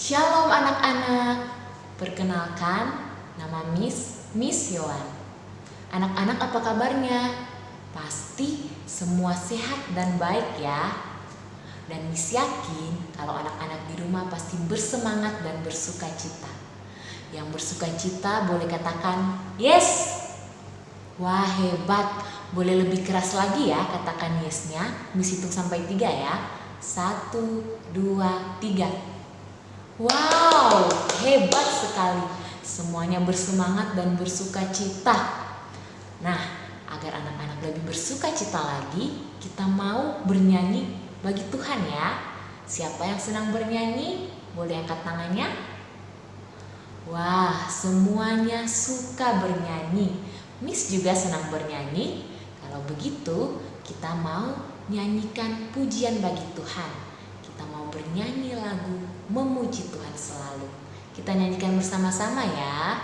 Shalom anak-anak, perkenalkan nama Miss Yohan. Anak-anak apa kabarnya? Pasti semua sehat dan baik ya. Dan Miss yakin kalau anak-anak di rumah pasti bersemangat dan bersuka cita. Yang bersuka cita boleh katakan yes. Wah hebat, boleh lebih keras lagi ya katakan yesnya. Miss hitung sampai 3 ya. 1, 2, 3. Wow, hebat sekali. Semuanya bersemangat dan bersuka cita. Nah, agar anak-anak lebih bersuka cita lagi, kita mau bernyanyi bagi Tuhan ya. Siapa yang senang bernyanyi? Boleh angkat tangannya? Wah, semuanya suka bernyanyi. Miss juga senang bernyanyi. Kalau begitu, kita mau nyanyikan pujian bagi Tuhan. Kita mau bernyanyi lagu memuji Tuhan selalu. Kita nyanyikan bersama-sama ya.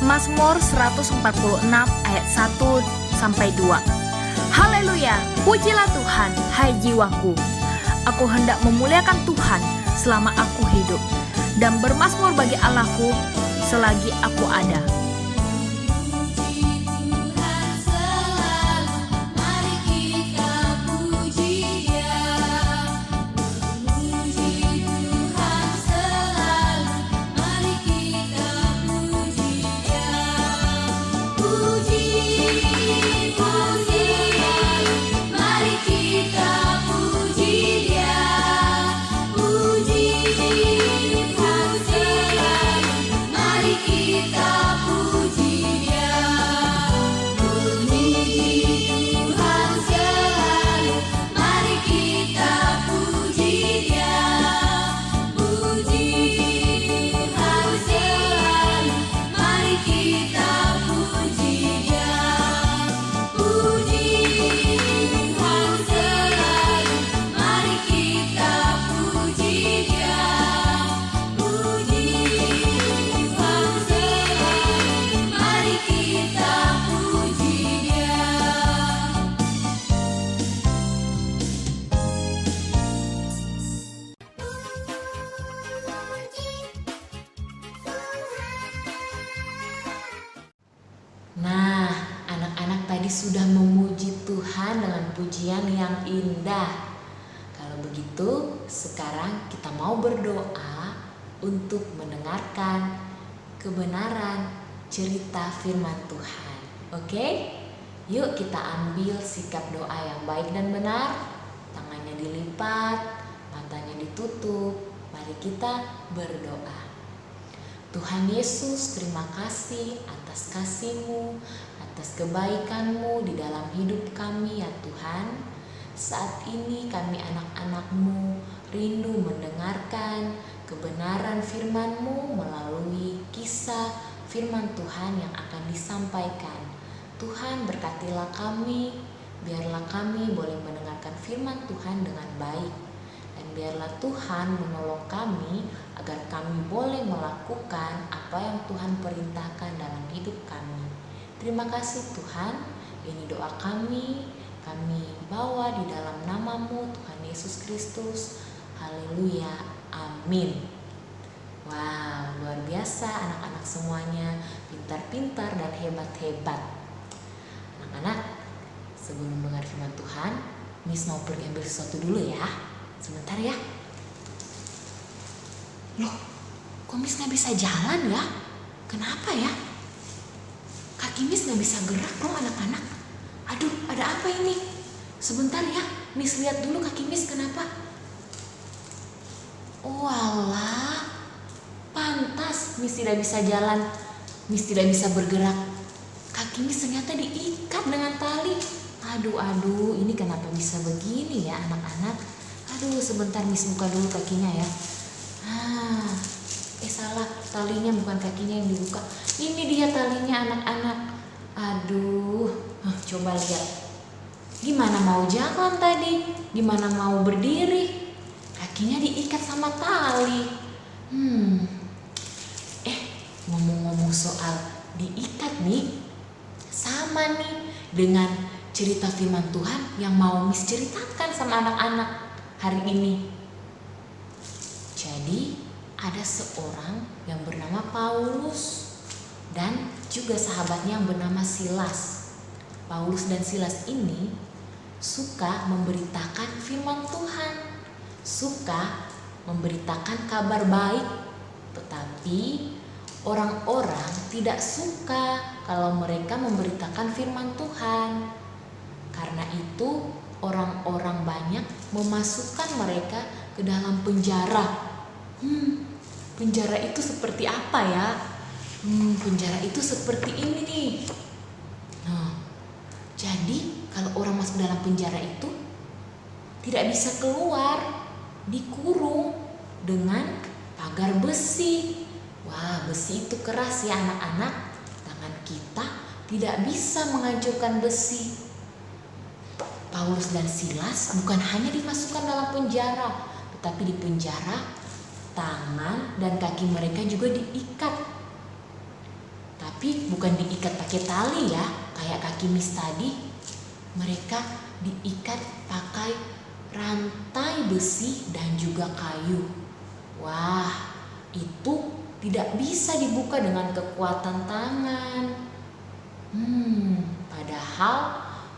Mazmur 146 ayat 1 sampai 2. Haleluya, pujilah Tuhan, hai jiwaku. Aku hendak memuliakan Tuhan selama aku hidup, dan bermazmur bagi Allahku selagi aku ada. Nah, anak-anak tadi sudah memuji Tuhan dengan pujian yang indah. Kalau begitu, sekarang kita mau berdoa untuk mendengarkan kebenaran cerita firman Tuhan. Oke? Yuk kita ambil sikap doa yang baik dan benar. Tangannya dilipat, matanya ditutup. Mari kita berdoa. Tuhan Yesus, terima kasih atas kasih-Mu, atas kebaikan-Mu di dalam hidup kami ya Tuhan. Saat ini kami anak-anak-Mu rindu mendengarkan kebenaran firman-Mu melalui kisah firman Tuhan yang akan disampaikan. Tuhan berkatilah kami, biarlah kami boleh mendengarkan firman Tuhan dengan baik. Dan biarlah Tuhan menolong kami agar kami boleh melakukan apa yang Tuhan perintahkan dalam hidup kami. Terima kasih Tuhan, ini doa kami bawa di dalam nama-Mu Tuhan Yesus Kristus. Haleluya, amin. Wow, luar biasa anak-anak semuanya, pintar-pintar dan hebat-hebat. Anak-anak, sebelum dengar firman Tuhan, Miss mau pergi ambil sesuatu dulu ya. Sebentar ya. Loh, kok Miss gak bisa jalan ya? Kenapa ya? Kaki Miss gak bisa gerak loh anak-anak. Aduh, ada apa ini? Sebentar ya, Miss lihat dulu kaki Miss kenapa. Oh alah, pantas Miss tidak bisa jalan. Miss tidak bisa bergerak. Kaki Miss ternyata diikat dengan tali. Aduh, ini kenapa bisa begini ya anak-anak? Aduh, sebentar Miss buka dulu kakinya ya. Salah, talinya bukan kakinya yang dibuka. Ini dia talinya anak-anak. Aduh, coba lihat. Gimana mau jalan tadi? Gimana mau berdiri? Kakinya diikat sama tali. ngomong-ngomong soal diikat nih, sama nih dengan cerita firman Tuhan yang mau Miss ceritakan sama anak-anak hari ini. Jadi ada seorang yang bernama Paulus dan juga sahabatnya yang bernama Silas. Paulus dan Silas ini suka memberitakan firman Tuhan, suka memberitakan kabar baik, tetapi orang-orang tidak suka kalau mereka memberitakan firman Tuhan. Karena itu orang-orang banyak memasukkan mereka ke dalam penjara. Penjara itu seperti apa ya? Penjara itu seperti ini nih. Nah, jadi kalau orang masuk dalam penjara itu tidak bisa keluar, dikurung dengan pagar besi. Wah, besi itu keras ya anak-anak. Tangan kita tidak bisa menghancurkan besi. Paulus dan Silas bukan hanya dimasukkan dalam penjara, tetapi di penjara tangan dan kaki mereka juga diikat. Tapi bukan diikat pakai tali ya, kayak kaki Miss tadi. Mereka diikat pakai rantai besi dan juga kayu. Wah, itu tidak bisa dibuka dengan kekuatan tangan. Padahal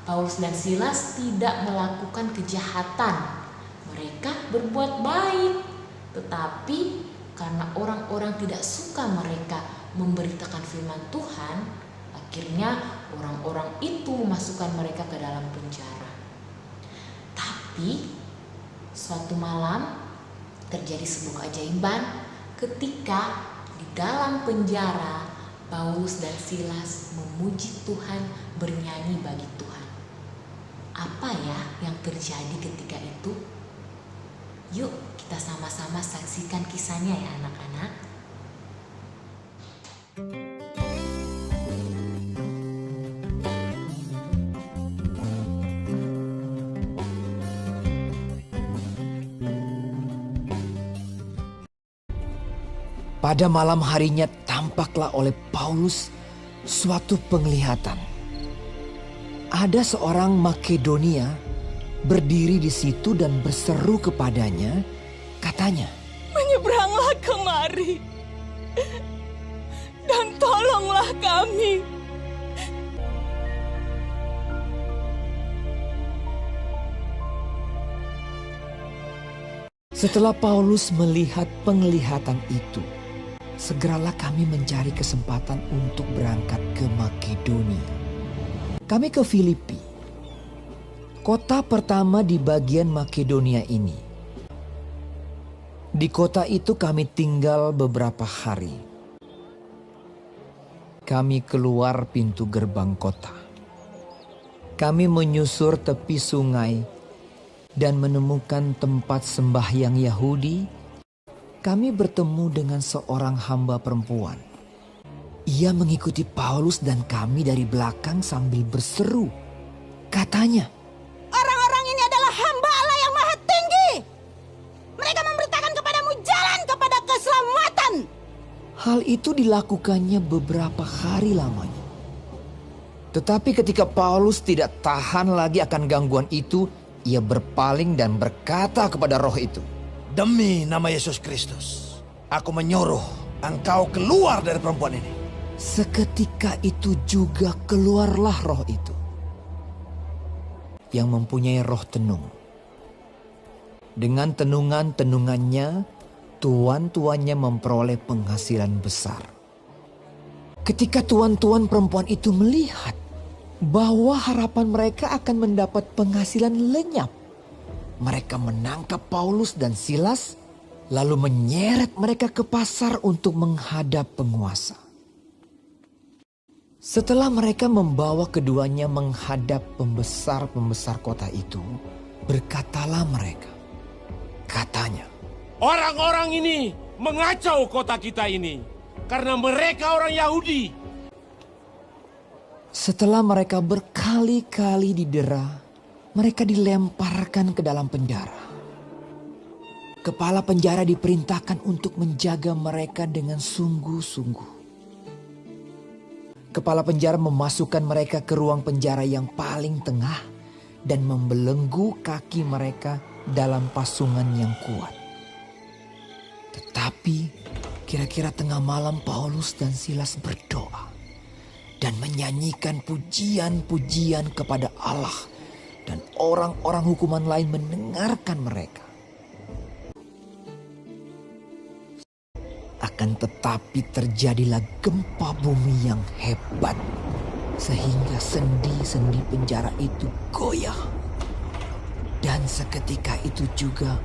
Paulus dan Silas tidak melakukan kejahatan. Mereka berbuat baik. Tetapi karena orang-orang tidak suka mereka memberitakan firman Tuhan, akhirnya orang-orang itu memasukkan mereka ke dalam penjara. Tapi suatu malam terjadi sebuah keajaiban ketika di dalam penjara Paulus dan Silas memuji Tuhan, bernyanyi bagi Tuhan. Apa ya yang terjadi ketika itu? Yuk kita sama-sama saksikan kisahnya ya anak-anak. Pada malam harinya tampaklah oleh Paulus suatu penglihatan. Ada seorang Makedonia berdiri di situ dan berseru kepadanya, katanya, "Menyeberanglah kemari dan tolonglah kami." Setelah Paulus melihat penglihatan itu, segeralah kami mencari kesempatan untuk berangkat ke Makedonia. Kami ke Filipi, kota pertama di bagian Makedonia ini. Di kota itu kami tinggal beberapa hari. Kami keluar pintu gerbang kota. Kami menyusur tepi sungai dan menemukan tempat sembahyang Yahudi. Kami bertemu dengan seorang hamba perempuan. Ia mengikuti Paulus dan kami dari belakang sambil berseru. Katanya, "Orang-orang ini adalah hamba Allah yang Maha Tinggi. Mereka memberitakan kepadamu jalan kepada keselamatan." hal itu dilakukannya beberapa hari lamanya. Tetapi ketika Paulus tidak tahan lagi akan gangguan itu, ia berpaling dan berkata kepada roh itu, "Demi nama Yesus Kristus, aku menyuruh engkau keluar dari perempuan ini." Seketika itu juga keluarlah roh itu, yang mempunyai roh tenung. Dengan tenungan-tenungannya, tuan-tuannya memperoleh penghasilan besar. Ketika tuan-tuan perempuan itu melihat bahwa harapan mereka akan mendapat penghasilan lenyap, mereka menangkap Paulus dan Silas, lalu menyeret mereka ke pasar untuk menghadap penguasa. Setelah mereka membawa keduanya menghadap pembesar-pembesar kota itu, berkatalah mereka, katanya, "Orang-orang ini mengacau kota kita ini karena mereka orang Yahudi." Setelah mereka berkali-kali didera, mereka dilemparkan ke dalam penjara. Kepala penjara diperintahkan untuk menjaga mereka dengan sungguh-sungguh. Kepala penjara memasukkan mereka ke ruang penjara yang paling tengah dan membelenggu kaki mereka dalam pasungan yang kuat. Tetapi kira-kira tengah malam Paulus dan Silas berdoa dan menyanyikan pujian-pujian kepada Allah, dan orang-orang hukuman lain mendengarkan mereka. Akan tetapi terjadilah gempa bumi yang hebat, sehingga sendi-sendi penjara itu goyah. Dan seketika itu juga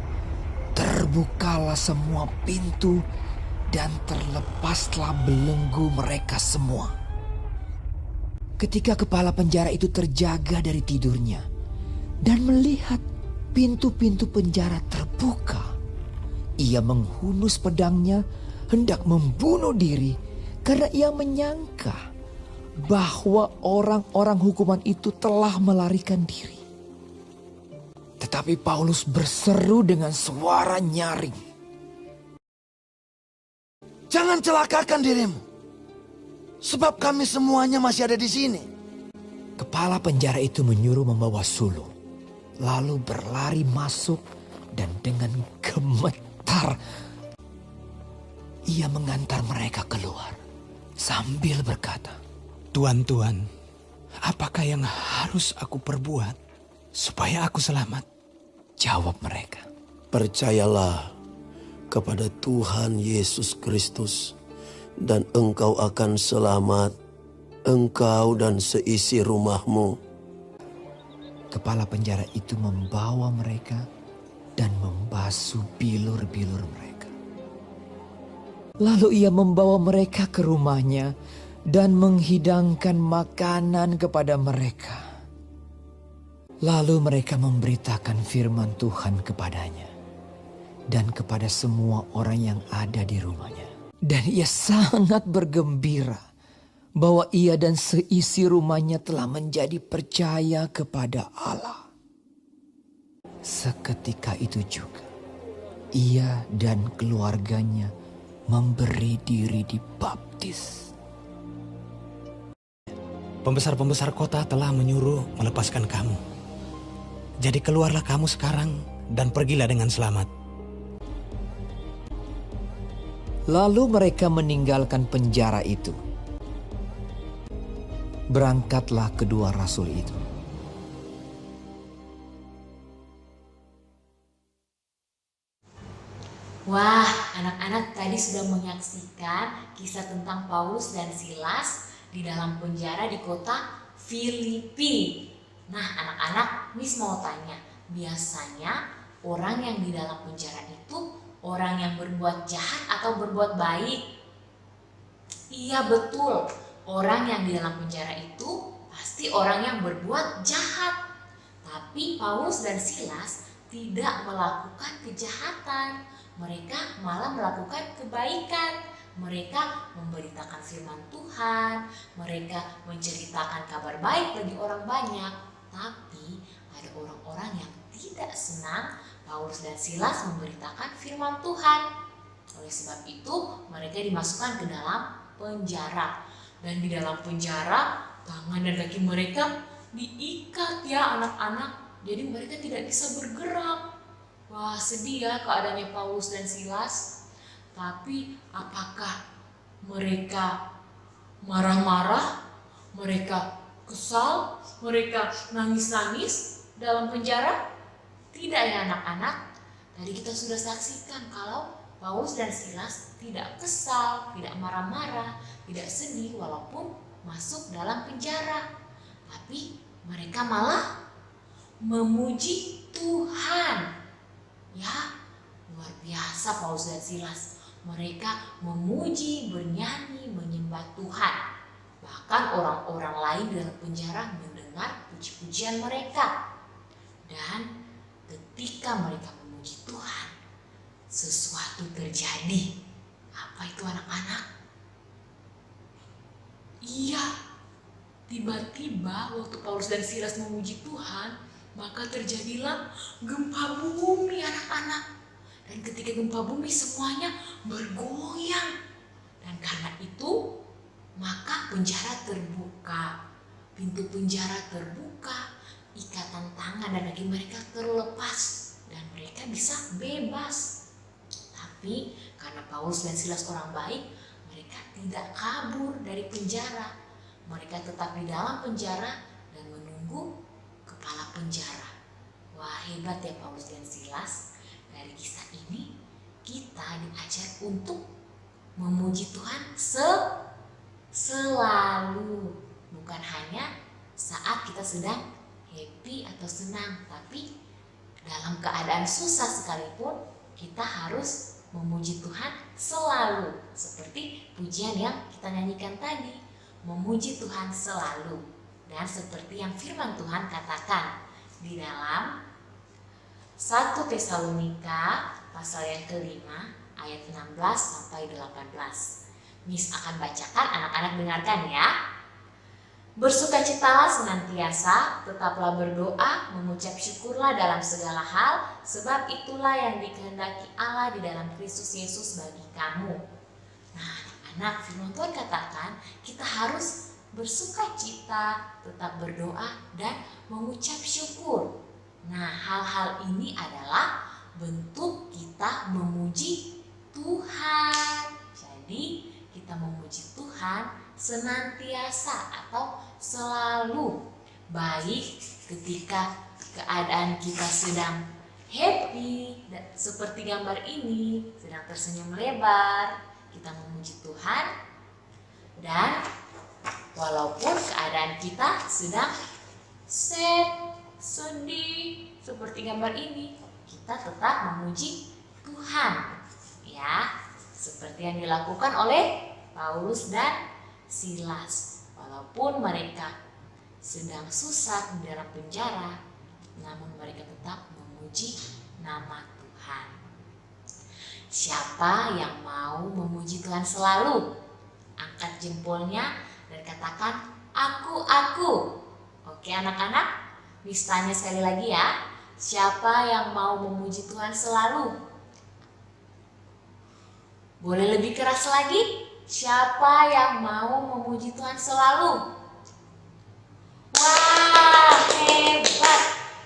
terbukalah semua pintu dan terlepaslah belenggu mereka semua. Ketika kepala penjara itu terjaga dari tidurnya dan melihat pintu-pintu penjara terbuka, ia menghunus pedangnya hendak membunuh diri karena ia menyangka bahwa orang-orang hukuman itu telah melarikan diri. Tetapi Paulus berseru dengan suara nyaring, Jangan celakakan dirimu, sebab kami semuanya masih ada di sini. Kepala penjara itu menyuruh membawa sulung, lalu berlari masuk dan dengan gemetar ia mengantar mereka keluar sambil berkata, Tuan, apakah yang harus aku perbuat supaya aku selamat? Jawab mereka, Percayalah kepada Tuhan Yesus Kristus dan engkau akan selamat, engkau dan seisi rumahmu. Kepala penjara itu membawa mereka dan membasuh bilur-bilur mereka. Lalu ia membawa mereka ke rumahnya dan menghidangkan makanan kepada mereka. Lalu mereka memberitakan firman Tuhan kepadanya dan kepada semua orang yang ada di rumahnya. Dan ia sangat bergembira bahwa ia dan seisi rumahnya telah menjadi percaya kepada Allah. Seketika itu juga ia dan keluarganya memberi diri dibaptis. Pembesar-pembesar kota telah menyuruh melepaskan kamu. Jadi keluarlah kamu sekarang dan pergilah dengan selamat. Lalu mereka meninggalkan penjara itu. Berangkatlah kedua rasul itu. Wah, anak-anak tadi sudah menyaksikan kisah tentang Paulus dan Silas di dalam penjara di kota Filipi. Nah, anak-anak, Miss mau tanya, biasanya orang yang di dalam penjara itu orang yang berbuat jahat atau berbuat baik? Iya, betul. Orang yang di dalam penjara itu pasti orang yang berbuat jahat. Tapi Paulus dan Silas tidak melakukan kejahatan. Mereka malah melakukan kebaikan. Mereka memberitakan firman Tuhan. Mereka menceritakan kabar baik bagi orang banyak. Tapi ada orang-orang yang tidak senang Paulus dan Silas memberitakan firman Tuhan. Oleh sebab itu mereka dimasukkan ke dalam penjara. Dan di dalam penjara tangan dan kaki mereka diikat ya anak-anak. Jadi mereka tidak bisa bergerak. Wah, sedih ya keadaannya Paulus dan Silas. Tapi apakah mereka marah-marah? Mereka kesal? Mereka nangis-nangis dalam penjara? Tidak ya anak-anak. Tadi kita sudah saksikan kalau Paulus dan Silas tidak kesal, tidak marah-marah, tidak sedih walaupun masuk dalam penjara. Tapi mereka malah memuji Tuhan. Ya, luar biasa Paulus dan Silas. Mereka memuji, bernyanyi, menyembah Tuhan. Bahkan orang-orang lain di dalam penjara mendengar puji-pujian mereka. Dan ketika mereka memuji Tuhan, sesuatu terjadi. Apa itu anak-anak? Iya, tiba-tiba waktu Paulus dan Silas memuji Tuhan, maka terjadilah gempa bumi anak-anak. Dan ketika gempa bumi semuanya bergoyang. Dan karena itu maka penjara terbuka, pintu penjara terbuka, ikatan tangan dan kaki mereka terlepas dan mereka bisa bebas. Tapi karena Paulus dan Silas orang baik, mereka tidak kabur dari penjara. Mereka tetap di dalam penjara dan menunggu kepala penjara. Wah, hebat ya Paulus dan Silas. Dari kisah ini kita diajar untuk memuji Tuhan selalu. Bukan hanya saat kita sedang happy atau senang, tapi dalam keadaan susah sekalipun kita harus memuji Tuhan selalu. Seperti pujian yang kita nyanyikan tadi, memuji Tuhan selalu. Dan seperti yang firman Tuhan katakan di dalam 1 Tesalonika pasal yang kelima ayat 16 sampai 18. Miss akan bacakan, anak-anak dengarkan ya. Bersukacitalah senantiasa, tetaplah berdoa, mengucap syukurlah dalam segala hal, sebab itulah yang dikehendaki Allah di dalam Kristus Yesus bagi kamu. Nah, anak firman Tuhan katakan kita harus bersukacita, tetap berdoa dan mengucap syukur. Nah, hal-hal ini adalah bentuk kita memuji Tuhan. Jadi, kita memuji Tuhan senantiasa atau selalu, baik ketika keadaan kita sedang happy seperti gambar ini, sedang tersenyum lebar, kita memuji Tuhan. Dan walaupun keadaan kita sedang sad, sedih seperti gambar ini, kita tetap memuji Tuhan ya, seperti yang dilakukan oleh Paulus dan Silas. Walaupun mereka sedang susah di dalam penjara, namun mereka tetap memuji nama Tuhan. Siapa yang mau memuji Tuhan selalu? Angkat jempolnya dan katakan aku. Oke anak-anak, Miss tanya sekali lagi ya. Siapa yang mau memuji Tuhan selalu? Boleh lebih keras lagi? Siapa yang mau memuji Tuhan selalu? Wah, hebat.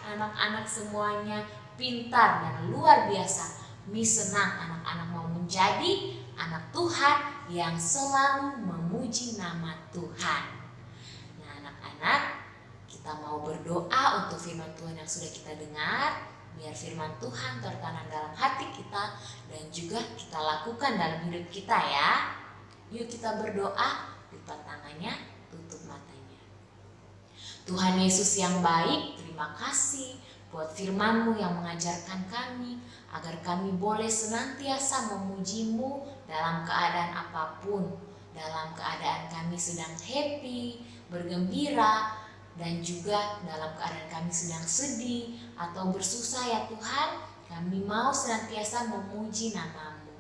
Anak-anak semuanya pintar dan luar biasa. Miss senang anak-anak mau menjadi anak Tuhan yang selalu memuji nama Tuhan. Nah, anak-anak, kita mau berdoa untuk firman Tuhan yang sudah kita dengar, biar firman Tuhan tertanam dalam hati kita dan juga kita lakukan dalam hidup kita ya. Yuk kita berdoa, lipat tangannya, tutup matanya. Tuhan Yesus yang baik, terima kasih buat firman-Mu yang mengajarkan kami agar kami boleh senantiasa memuji-Mu dalam keadaan apapun. Dalam keadaan kami sedang happy, bergembira, dan juga dalam keadaan kami sedang sedih atau bersusah ya Tuhan, kami mau senantiasa memuji nama-Mu.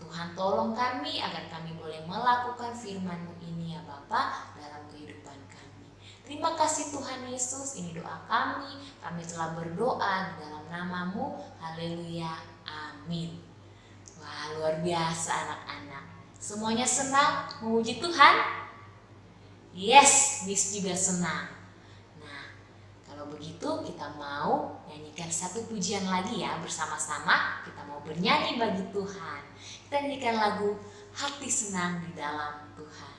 Tuhan tolong kami agar kami boleh melakukan firman-Mu ini ya Bapa dalam kehidupan kami. Terima kasih Tuhan Yesus, ini doa kami telah berdoa di dalam nama-Mu, haleluya, amin. Wah, luar biasa anak-anak, semuanya senang memuji Tuhan? Yes, Miss juga senang. Kalau begitu kita mau nyanyikan satu pujian lagi ya bersama-sama. Kita mau bernyanyi bagi Tuhan. Kita nyanyikan lagu Hati Senang di Dalam Tuhan.